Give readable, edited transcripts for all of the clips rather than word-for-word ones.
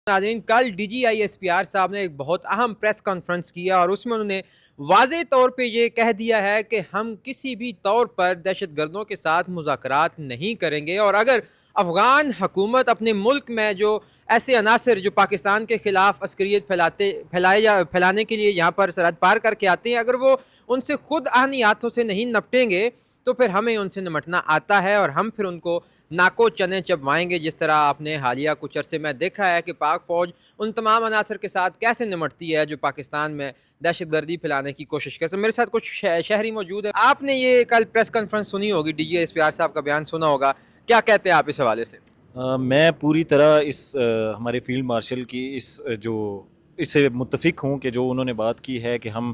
ناظرین، کل D G I S P R صاحب نے ایک بہت اہم پریس کانفرنس کیا اور اس میں انہوں نے واضح طور پہ یہ کہہ دیا ہے کہ ہم کسی بھی طور پر دہشت گردوں کے ساتھ مذاکرات نہیں کریں گے، اور اگر افغان حکومت اپنے ملک میں جو ایسے عناصر جو پاکستان کے خلاف عسکریت پھیلانے کے لیے یہاں پر سرحد پار کر کے آتے ہیں، اگر وہ ان سے خود آہنی ہاتھوں سے نہیں نپٹیں گے تو پھر ہمیں ان سے نمٹنا آتا ہے اور ہم پھر ان کو ناکو چنے چبوائیں گے، جس طرح آپ نے حالیہ کچھ عرصے میں دیکھا ہے کہ پاک فوج ان تمام عناصر کے ساتھ کیسے نمٹتی ہے جو پاکستان میں دہشت گردی پھیلانے کی کوشش کرتے ہیں۔ میرے ساتھ کچھ شہری موجود ہیں، آپ نے یہ کل پریس کانفرنس سنی ہوگی، D G S P R صاحب کا بیان سنا ہوگا، کیا کہتے ہیں آپ اس حوالے سے؟ میں پوری طرح اس ہمارے فیلڈ مارشل کی اس سے متفق ہوں کہ جو انہوں نے بات کی ہے کہ ہم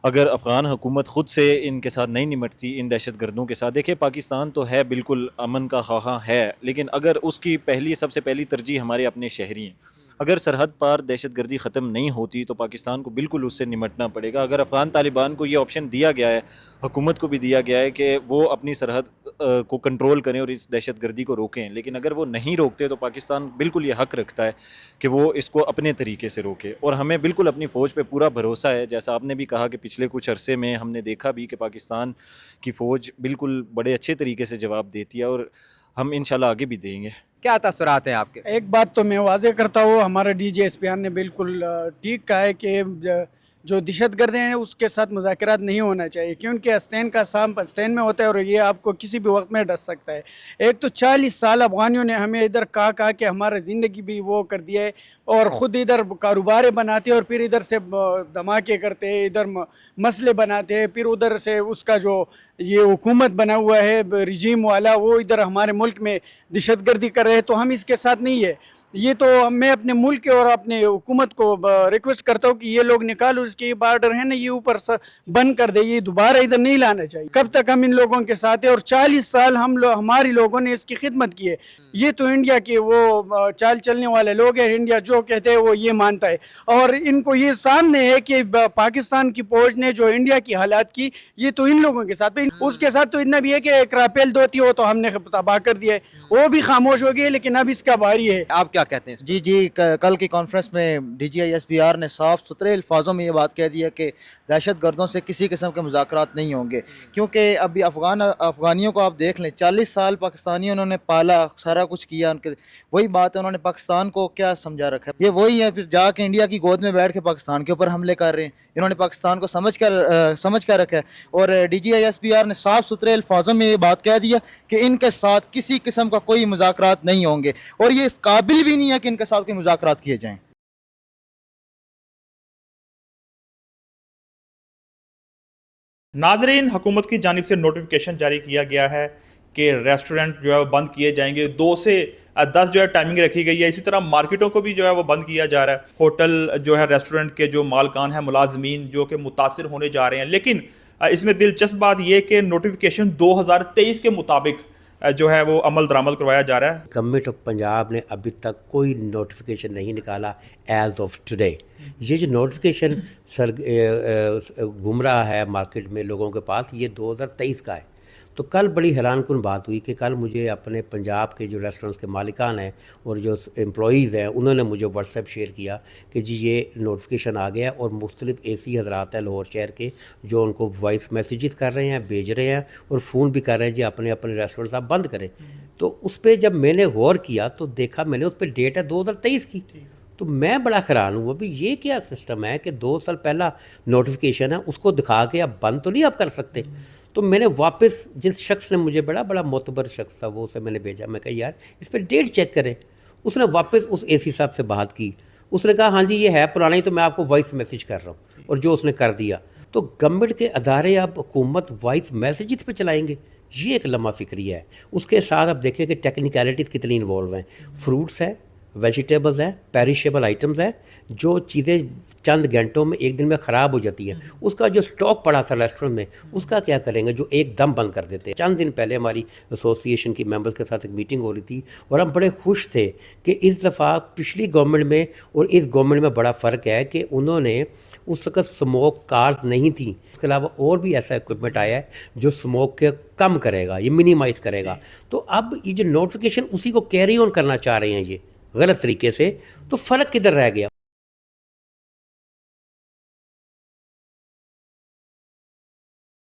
اگر افغان حکومت خود سے ان کے ساتھ نہیں نمٹتی ان دہشت گردوں کے ساتھ، دیکھیں پاکستان تو ہے بالکل امن کا خواہاں ہے، لیکن اگر اس کی سب سے پہلی ترجیح ہمارے اپنے شہری ہیں۔ اگر سرحد پار دہشت گردی ختم نہیں ہوتی تو پاکستان کو بالکل اس سے نمٹنا پڑے گا۔ اگر افغان طالبان کو یہ آپشن دیا گیا ہے، حکومت کو بھی دیا گیا ہے کہ وہ اپنی سرحد کو کنٹرول کریں اور اس دہشت گردی کو روکیں، لیکن اگر وہ نہیں روکتے تو پاکستان بالکل یہ حق رکھتا ہے کہ وہ اس کو اپنے طریقے سے روکے، اور ہمیں بالکل اپنی فوج پہ پورا بھروسہ ہے۔ جیسا آپ نے بھی کہا کہ پچھلے کچھ عرصے میں ہم نے دیکھا بھی کہ پاکستان کی فوج بالکل بڑے اچھے طریقے سے جواب دیتی ہے، اور ہم انشاءاللہ آگے بھی دیں گے۔ کیا تاثرات ہیں آپ کے؟ ایک بات تو میں واضح کرتا ہوں، ہمارا D G S P R نے بالکل ٹھیک کہا ہے کہ جو دہشت گرد ہیں اس کے ساتھ مذاکرات نہیں ہونا چاہیے، کیونکہ آستین کا سانپ آستین میں ہوتا ہے اور یہ آپ کو کسی بھی وقت میں ڈس سکتا ہے۔ ایک تو 40 سال افغانیوں نے ہمیں ادھر کہا کہ ہمارا زندگی بھی وہ کر دیا ہے، اور خود ادھر کاروباریں بناتے اور پھر ادھر سے دھماکے کرتے، ادھر مسئلے بناتے، پھر ادھر سے اس کا جو یہ حکومت بنا ہوا ہے رجیم والا، وہ ادھر ہمارے ملک میں دہشت گردی کر رہے ہیں، تو ہم اس کے ساتھ نہیں ہے۔ یہ تو میں اپنے ملک اور اپنے حکومت کو ریکویسٹ کرتا ہوں کہ یہ لوگ نکالو، اس کے بارڈر ہے نا یہ اوپر بند کر دے، یہ دوبارہ ادھر نہیں لانا چاہیے۔ کب تک ہم ان لوگوں کے ساتھ ہیں؟ اور 40 سال ہماری لوگوں نے اس کی خدمت کی ہے۔ یہ تو انڈیا کے وہ چال چلنے والے لوگ ہیں، انڈیا جو کہتے ہیں وہ یہ مانتا ہے، اور ان کو یہ سامنے ہے کہ پاکستان کی فوج نے جو انڈیا کی حالات کی، یہ تو ان لوگوں کے ساتھ اس کے ساتھ تو اتنا بھی ہے کہ ایک رافیل دو تھی وہ تو ہم نے تباہ کر دیا ہے، وہ بھی خاموش ہو گئی، لیکن اب اس کا باری ہے۔ آپ کیا کہتے ہیں؟ جی کل کی کانفرنس میں D G I S P R نے صاف ستھرے الفاظوں میں یہ بات کہہ دی ہے کہ دہشت گردوں سے کسی قسم کے مذاکرات نہیں ہوں گے، کیونکہ ابھی افغانیوں کو آپ دیکھ لیں، 40 سال پاکستانی انہوں نے پالا، سارا کچھ کیا، وہی بات ہے، انہوں نے پاکستان کو کیا سمجھا رکھا ہے؟ یہ وہی ہے، پھر جا کے انڈیا کی گود میں بیٹھ کے پاکستان کے اوپر حملے کر رہے ہیں۔ انہوں نے پاکستان کو سمجھ کر رکھا ہے، اور D G I S P R نے صاف ستھرے الفاظوں میں یہ بات کہہ دیا کہ ان کے ساتھ کسی قسم کا کوئی مذاکرات نہیں ہوں گے، اور یہ اس قابل بھی نہیں ہے کہ ان کے ساتھ کوئی مذاکرات کیے جائیں۔ ناظرین، حکومت کی جانب سے نوٹیفیکیشن جاری کیا گیا ہے کہ ریسٹورنٹ جو ہے وہ بند کیے جائیں گے، 2 سے 10 جو ہے ٹائمنگ رکھی گئی ہے۔ اسی طرح مارکیٹوں کو بھی جو ہے وہ بند کیا جا رہا ہے۔ ہوٹل جو ہے، ریسٹورنٹ کے جو مالکان ہیں، ملازمین جو کہ متاثر ہونے جا رہے ہیں، لیکن اس میں دلچسپ بات یہ کہ نوٹیفیکیشن 2023 کے مطابق جو ہے وہ عمل درآمد کروایا جا رہا ہے۔ گورنمنٹ آف پنجاب نے ابھی تک کوئی نوٹیفیکیشن نہیں نکالا ایز آف ٹوڈے۔ یہ جو نوٹیفیکیشن گھوم رہا ہے مارکیٹ میں لوگوں کے پاس، یہ 2023 کا ہے۔ تو کل بڑی حیران کن بات ہوئی کہ کل مجھے اپنے پنجاب کے جو ریسٹورنٹس کے مالکان ہیں اور جو امپلائیز ہیں، انہوں نے مجھے واٹس ایپ شیئر کیا کہ جی یہ نوٹیفیکیشن آ گیا ہے، اور مختلف اے سی حضرات ہیں لاہور شہر کے جو ان کو وائس میسیجز کر رہے ہیں، بھیج رہے ہیں، اور فون بھی کر رہے ہیں جی اپنے ریسٹورنٹس آپ بند کریں۔ تو اس پہ جب میں نے غور کیا تو دیکھا، میں نے اس پہ ڈیٹ ہے 2023 کی، تو میں بڑا حیران ہوں ابھی یہ کیا سسٹم ہے کہ 2 سال پہلا نوٹیفیکیشن ہے، اس کو دکھا کے اب بند تو نہیں آپ کر سکتے۔ تو میں نے واپس، جس شخص نے مجھے بڑا معتبر شخص تھا وہ اسے میں نے بھیجا، میں کہا یار اس پہ ڈیٹ چیک کریں۔ اس نے واپس اس اے سی صاحب سے بات کی، اس نے کہا ہاں جی یہ ہے پرانا ہی، تو میں آپ کو وائس میسیج کر رہا ہوں، اور جو اس نے کر دیا۔ تو گورنمنٹ کے ادارے اب حکومت وائس میسیجز پہ چلائیں گے، یہ ایک لمحہ فکری ہے۔ اس کے ساتھ اب دیکھیں کہ ٹیکنیکلٹیز کتنی انوالو ہیں، فروٹس ہیں، ویجیٹیبلز ہیں، پیریشیبل آئٹمز ہیں، جو چیزیں چند گھنٹوں میں ایک دن میں خراب ہو جاتی ہیں، اس کا جو سٹاک پڑا تھا ریسٹورنٹ میں، اس کا کیا کریں گے جو ایک دم بند کر دیتے ہیں۔ چند دن پہلے ہماری ایسوسی ایشن کی ممبرز کے ساتھ ایک میٹنگ ہو رہی تھی، اور ہم بڑے خوش تھے کہ اس دفعہ پچھلی گورنمنٹ میں اور اس گورنمنٹ میں بڑا فرق ہے کہ انہوں نے اس وقت سموک کارز نہیں تھیں، اس کے علاوہ اور بھی ایسا اکوپمنٹ آیا ہے جو سموک کے کم کرے گا، یہ منیمائز کرے گا۔ تو اب یہ جو نوٹیفیکیشن اسی کو کیری آن کرنا چاہ رہے ہیں یہ غلط طریقے سے, تو فرق کدھر رہ گیا؟